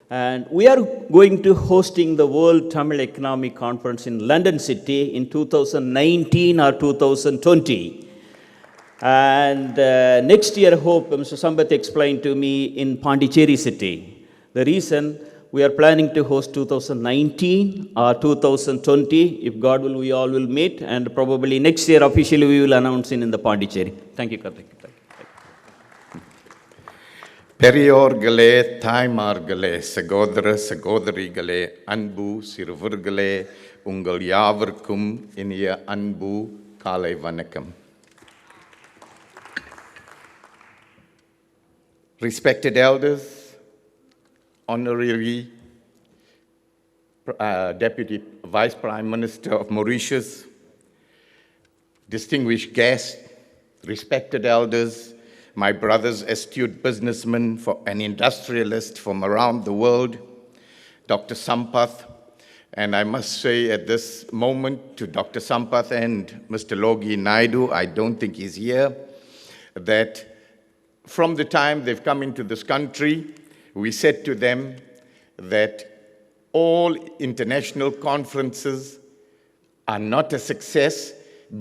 And we are going to hosting the World Tamil Economic Conference in London City in 2019 or 2020. And next year, hope Mr. Sampath explained to me in Pondicherry City. The reason we are planning to host 2019 or 2020. If God will, we all will meet, and probably next year officially we will announce in the Pondicherry. Thank you, Karthik. பெரியோர்களே, தாய்மார்களே, சகோதர சகோதரிகளே, அன்பு சிறுவர்களே, உங்கள் யாவருக்கும் இனிய அன்பு காலை வணக்கம். Respected elders, Honorary Deputy Vice Prime Minister of Mauritius, distinguished guests, respected elders, my brothers, astute businessmen and industrialists from around the world, Dr. Sampath, and I must say at this moment to Dr. Sampath and Mr. Logi Naidu, I don't think he's here, that from the time they've come into this country, we said to them that all international conferences are not a success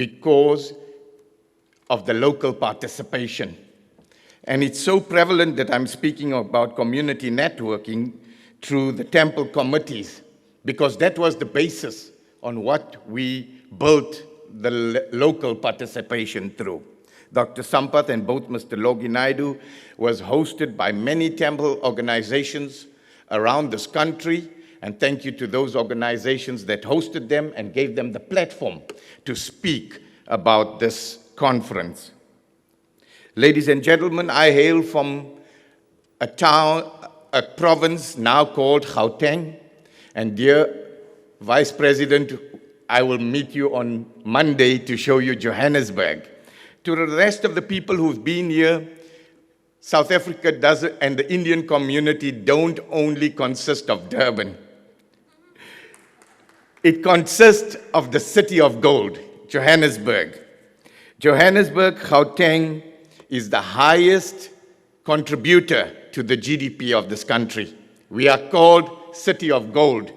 because of the local participation. And it's so prevalent that I'm speaking about community networking through the temple committees, because that was the basis on what we built the local participation through. Dr. Sampath and both Mr. Logi Naidu was hosted by many temple organizations around this country, and thank you to those organizations that hosted them and gave them the platform to speak about this conference. Ladies and gentlemen, I hail from a town, a province now called Gauteng, and dear Vice President, I will meet you on Monday to show you Johannesburg. To the rest of the people who've been here, South Africa does, and the Indian community don't only consist of Durban. It consists of the city of gold, Johannesburg. Johannesburg, Gauteng, is the highest contributor to the GDP of this country. We are called City of Gold.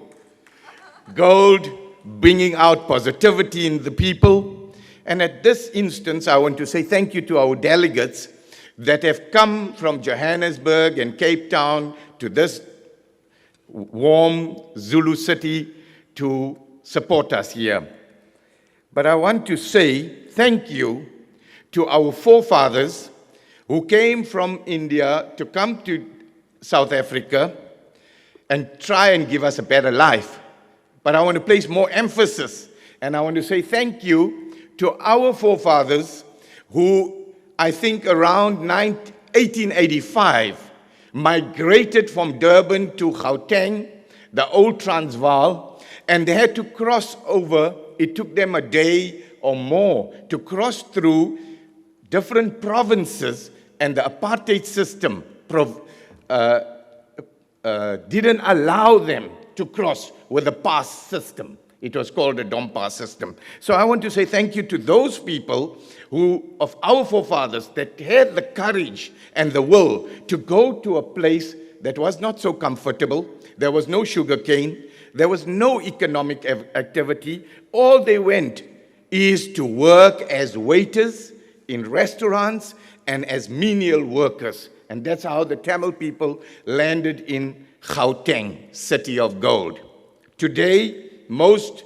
Gold bringing out positivity in the people. And at this instance, I want to say thank you to our delegates that have come from Johannesburg and Cape Town to this warm Zulu city to support us here. But I want to say thank you to our forefathers who came from India to come to South Africa and try and give us a better life. But I want to place more emphasis, and I want to say thank you to our forefathers who, I think around 1885, migrated from Durban to Gauteng, the old Transvaal, and they had to cross over. It took them a day or more to cross through different provinces, and the apartheid system didn't allow them to cross with a pass system. It was called a Dompa system. So I want to say thank you to those people who, of our forefathers, that had the courage and the will to go to a place that was not so comfortable. There was no sugar cane. There was no economic activity. All they went is to work as waiters in restaurants and as menial workers. And that's how the Tamil people landed in Gauteng, City of Gold. Today, most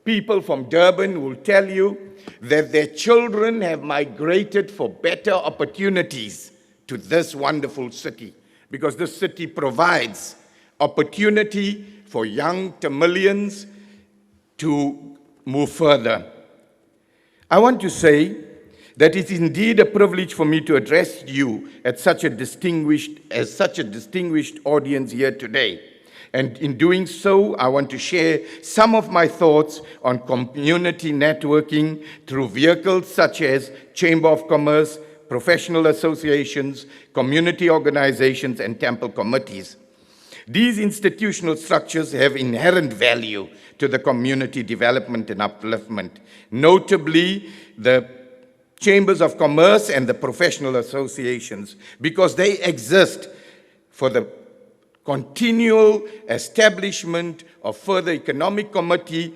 people from Durban will tell you that their children have migrated for better opportunities to this wonderful city, because this city provides opportunity for young Tamilians to move further. I want to say that it is indeed a privilege for me to address you at such a distinguished audience here today. And in doing so, I want to share some of my thoughts on community networking through vehicles such as Chamber of Commerce, professional associations, community organizations, and temple committees. These institutional structures have inherent value to the community development and upliftment, notably the chambers of commerce and the professional associations, because they exist for the continual establishment of further economic committee,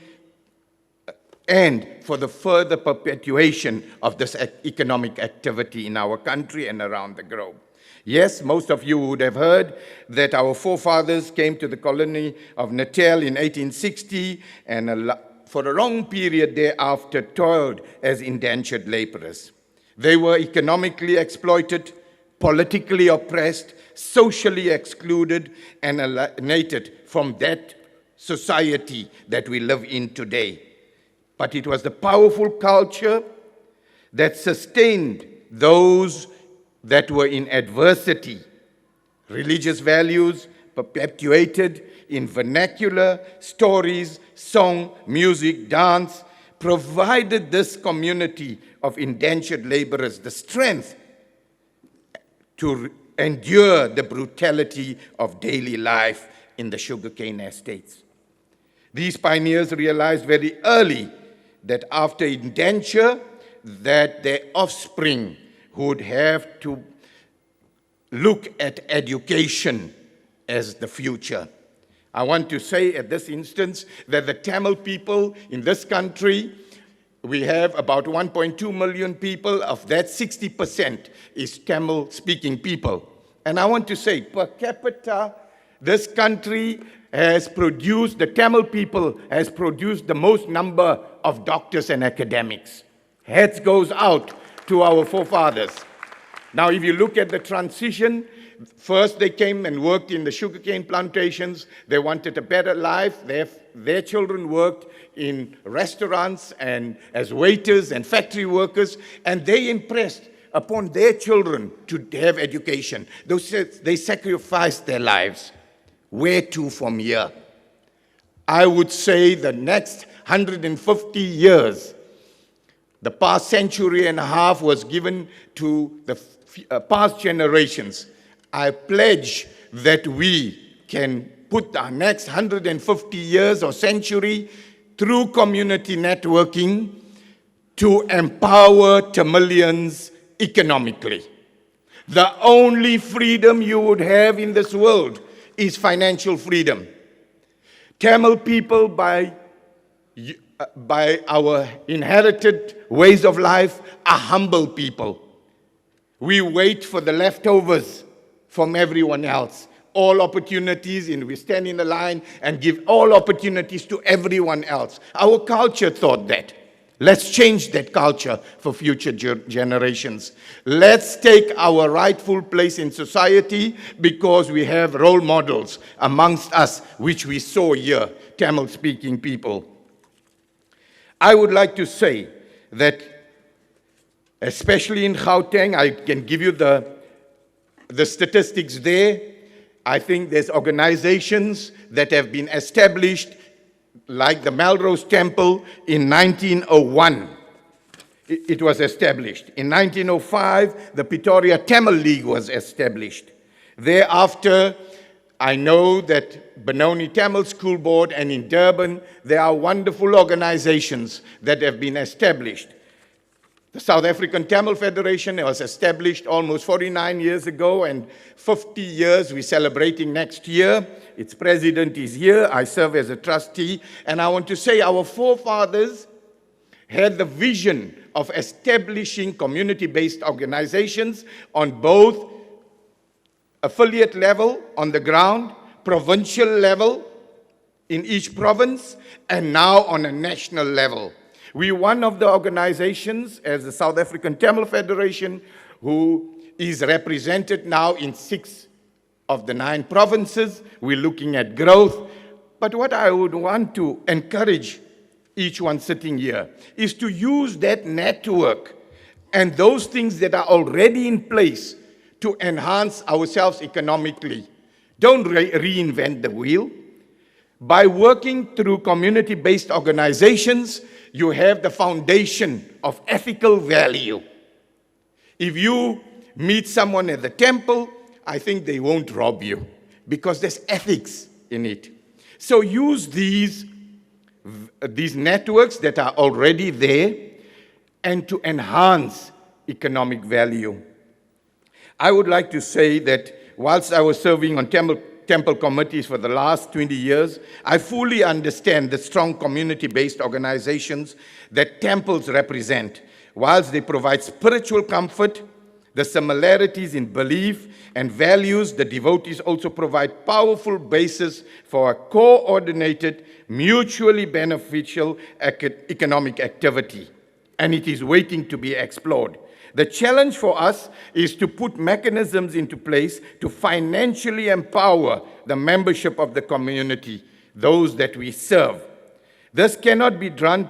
and for the further perpetuation of this economic activity in our country and around the globe. Yes, most of you would have heard that our forefathers came to the colony of Natal in 1860 and for a long period thereafter toiled as indentured laborers. They were economically exploited, politically oppressed, socially excluded, and alienated from that society that we live in today. But it was the powerful culture that sustained those that were in adversity. Religious values perpetuated in vernacular, stories, song, music, dance, provided this community of indentured laborers the strength to endure the brutality of daily life in the sugarcane estates. These pioneers realized very early that after indenture, that their offspring would have to look at education as the future. I want to say at this instance that the Tamil people in this country, we have about 1.2 million people. Of that, 60% is Tamil-speaking people. And I want to say, per capita, this country has produced, the Tamil people has produced the most number of doctors and academics. Heads goes out to our forefathers. Now, if you look at the transition, first they came and worked in the sugarcane plantations. They wanted a better life. Their children worked in restaurants and as waiters and factory workers, and they impressed upon their children to have education. They sacrificed their lives. Where to from here? I would say the next 150 years, the past century and a half was given to the past generations. I pledge that we can put our next 150 years or century through community networking to empower Tamilians economically. The only freedom you would have in this world is financial freedom. Tamil people, by our inherited ways of life, are humble people. We wait for the leftovers from everyone else. All opportunities, and we stand in the line and give all opportunities to everyone else. Our culture thought that. Let's change that culture for future generations. Let's take our rightful place in society because we have role models amongst us, which we saw here, Tamil-speaking people. I would like to say that, especially in Gauteng, I can give you the statistics there. I think there's organizations that have been established, like the Melrose Temple in 1901. It was established. In 1905, the Pretoria Tamil League was established. Thereafter, I know that Benoni Tamil School Board and in Durban, there are wonderful organizations that have been established. The South African Tamil Federation was established almost 49 years ago, and 50 years we're celebrating next year. Its president is here. I serve as a trustee. And I want to say our forefathers had the vision of establishing community-based organizations on both affiliate level on the ground, provincial level in each province, and now on a national level. We're one of the organizations, as the South African Tamil Federation, who is represented now in 6 of the 9 provinces. We're looking at growth. But what I would want to encourage each one sitting here is to use that network and those things that are already in place to enhance ourselves economically. Don't reinvent the wheel. By working through community-based organizations, you have the foundation of ethical value. If you meet someone at the temple, I think they won't rob you because there's ethics in it. So use these networks that are already there and to enhance economic value. I would like to say that whilst I was serving on Tamil temple committees for the last 20 years, I fully understand the strong community-based organizations that temples represent. Whilst they provide spiritual comfort, the similarities in belief and values, the devotees also provide powerful basis for a coordinated, mutually beneficial economic activity, and it is waiting to be explored. The challenge for us is to put mechanisms into place to financially empower the membership of the community, those that we serve. This cannot be done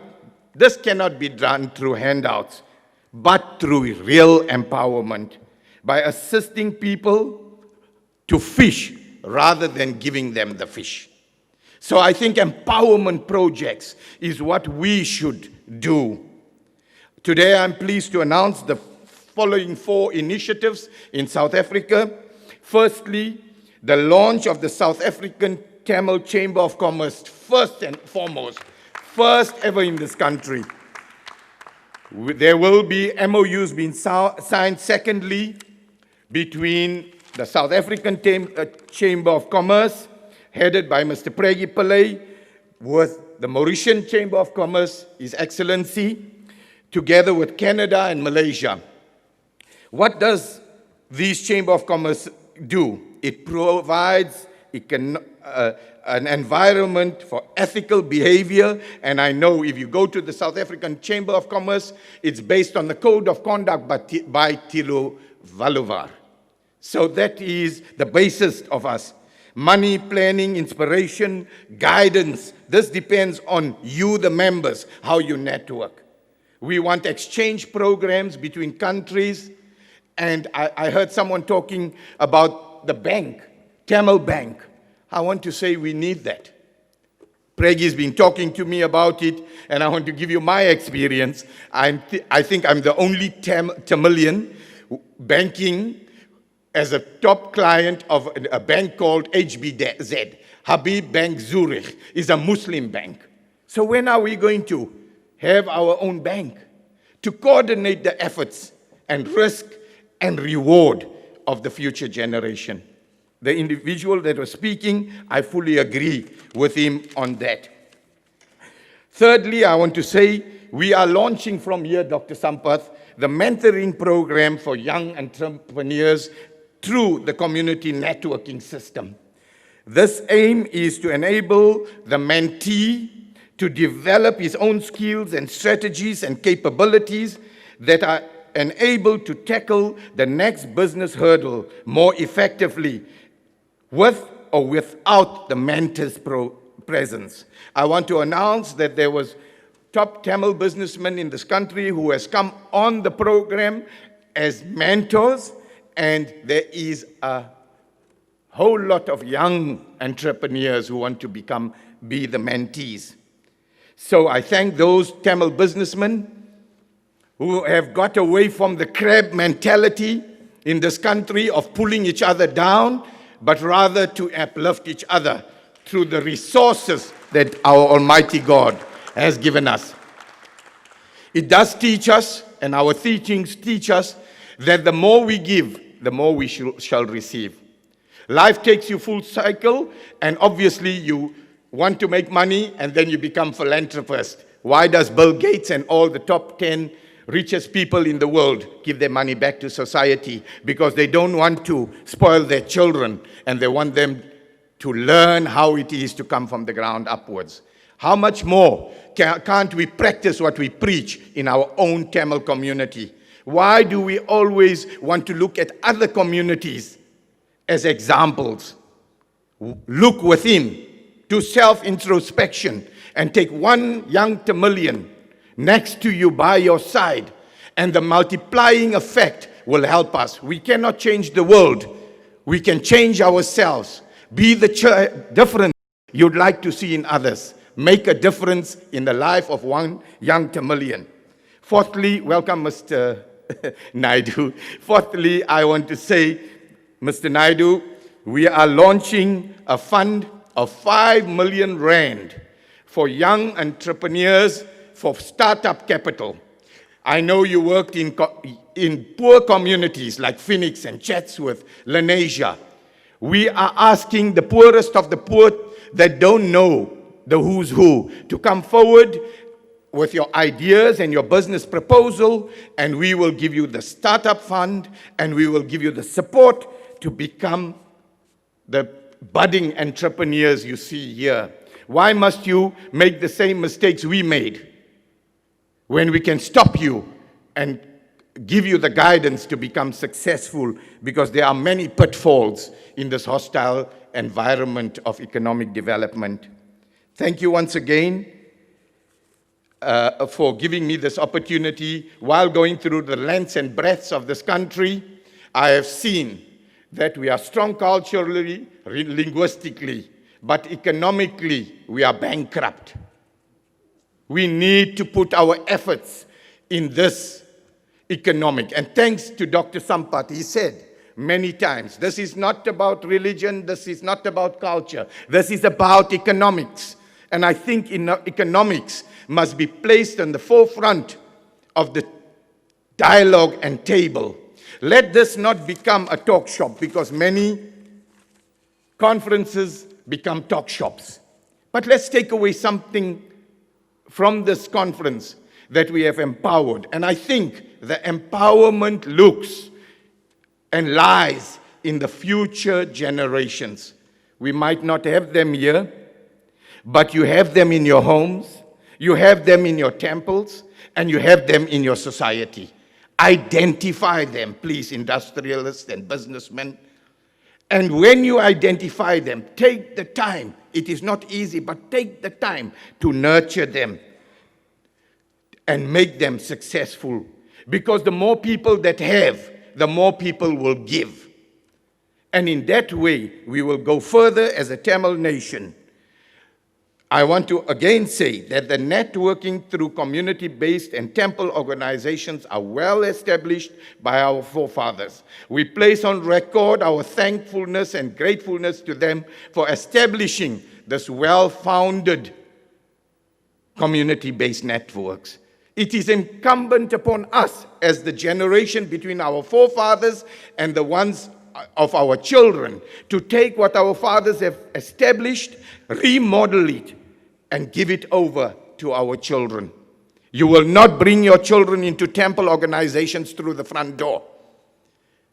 through handouts, but through real empowerment, by assisting people to fish rather than giving them the fish. So I think empowerment projects is what we should do. Today I'm pleased to announce the following 4 initiatives in South Africa. Firstly, the launch of the South African Tamil Chamber of Commerce, first and foremost, first ever in this country. There will be MOUs being signed, secondly, between the South African Chamber of Commerce, headed by Mr. Pregi Pillay, with the Mauritian Chamber of Commerce, His Excellency, together with Canada and Malaysia. What does these Chamber of Commerce do? It provides an environment for ethical behavior, and I know if you go to the South African Chamber of Commerce, it's based on the Code of Conduct by Tilo Valuvar. So that is the basis of us. Money, planning, inspiration, guidance. This depends on you, the members, how you network. We want exchange programs between countries. And I heard someone talking about the bank, Tamil Bank. I want to say we need that. Pregi's been talking to me about it, and I want to give you my experience. I think I'm the only Tamilian banking as a top client of a bank called HBZ. Habib Bank Zurich is a Muslim bank. So when are we going to have our own bank to coordinate the efforts and risk and reward of the future generation? The individual that was speaking, I fully agree with him on that. Thirdly, I want to say we are launching from here, Dr. Sampath, the mentoring program for young entrepreneurs through the community networking system. This aim is to enable the mentee to develop his own skills and strategies and capabilities that are enabled to tackle the next business hurdle more effectively, with or without the mentor's presence. I want to announce that there was top Tamil businessmen in this country who has come on the program as mentors, and there is a whole lot of young entrepreneurs who want to be the mentees. So I thank those Tamil businessmen who have got away from the crab mentality in this country of pulling each other down, but rather to uplift each other through the resources that our Almighty God has given us. It does teach us, and our teachings teach us, that the more we give, the more we shall receive. Life takes you full cycle, and obviously you want to make money, and then you become philanthropist. Why does Bill Gates and all the top 10 richest people in the world give their money back to society? Because they don't want to spoil their children, and they want them to learn how it is to come from the ground upwards. How much more can't we practice what we preach in our own Tamil community? Why do we always want to look at other communities as examples? Look within, do self-introspection, and take one young Tamilian next to you by your side, and the multiplying effect will help us. We cannot change the world. We can change ourselves. Be the difference you'd like to see in others. Make a difference in the life of one young Tamilian. Fourthly, welcome Mr. Naidu. Fourthly, I want to say, Mr. Naidu, we are launching a fund of 5 million rand for young entrepreneurs for startup capital. I know you worked in poor communities like Phoenix and Chatsworth, Lenasia. We are asking the poorest of the poor that don't know the who's who to come forward with your ideas and your business proposal, and we will give you the startup fund, and we will give you the support to become the budding entrepreneurs you see here. Why must you make the same mistakes we made when we can stop you and give you the guidance to become successful? Because there are many pitfalls in this hostile environment of economic development. Thank you once again for giving me this opportunity. While going through the lengths and breadths of this country, I have seen that we are strong culturally, linguistically, but economically we are bankrupt. We need to put our efforts in this economic. And thanks to Dr. Sampath, he said many times, this is not about religion, this is not about culture, this is about economics. And I think economics must be placed on the forefront of the dialogue and table. Let this not become a talk shop, because many conferences become talk shops. But let's take away something from this conference that we have empowered. And I think the empowerment looks and lies in the future generations. We might not have them here, but you have them in your homes, you have them in your temples, and you have them in your society. Identify them, please, industrialists and businessmen. And when you identify them, take the time. It is not easy, but take the time to nurture them and make them successful. Because the more people that have, the more people will give. And in that way, we will go further as a Tamil nation. I want to again say that the networking through community-based and temple organizations are well established by our forefathers. We place on record our thankfulness and gratefulness to them for establishing this well-founded community-based networks. It is incumbent upon us as the generation between our forefathers and the ones of our children to take what our fathers have established, remodel it, and give it over to our children. You will not bring your children into temple organizations through the front door.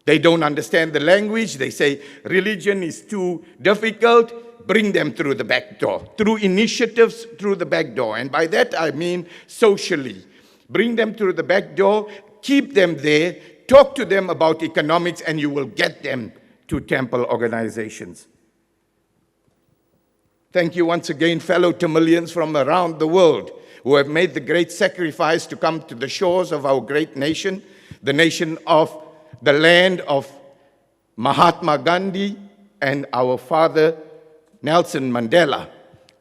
They don't understand the language. They say religion is too difficult. Bring them through the back door, through initiatives through the back door. And by that I mean socially. Bring them through the back door, keep them there, talk to them about economics, and you will get them to temple organizations. Thank you once again, fellow Tamilians from around the world who have made the great sacrifice to come to the shores of our great nation, the nation of the land of Mahatma Gandhi and our father Nelson Mandela.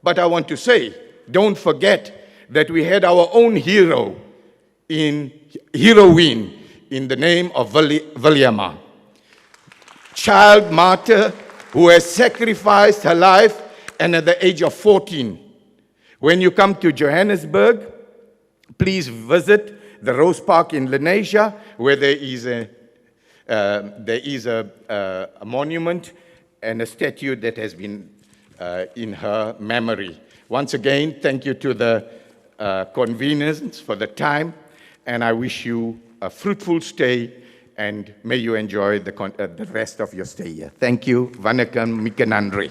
But I want to say, don't forget that we had our own heroine in the name of Villiama, child martyr who has sacrificed her life. And at the age of 14, when you come to Johannesburg, please visit the Rose Park in Lenasia, where there is a monument and a statue that has been in her memory. Once again, thank you to the conveners for the time, and I wish you a fruitful stay, and may you enjoy the rest of your stay here. Thank you. Vanakkam, Mika Nandri.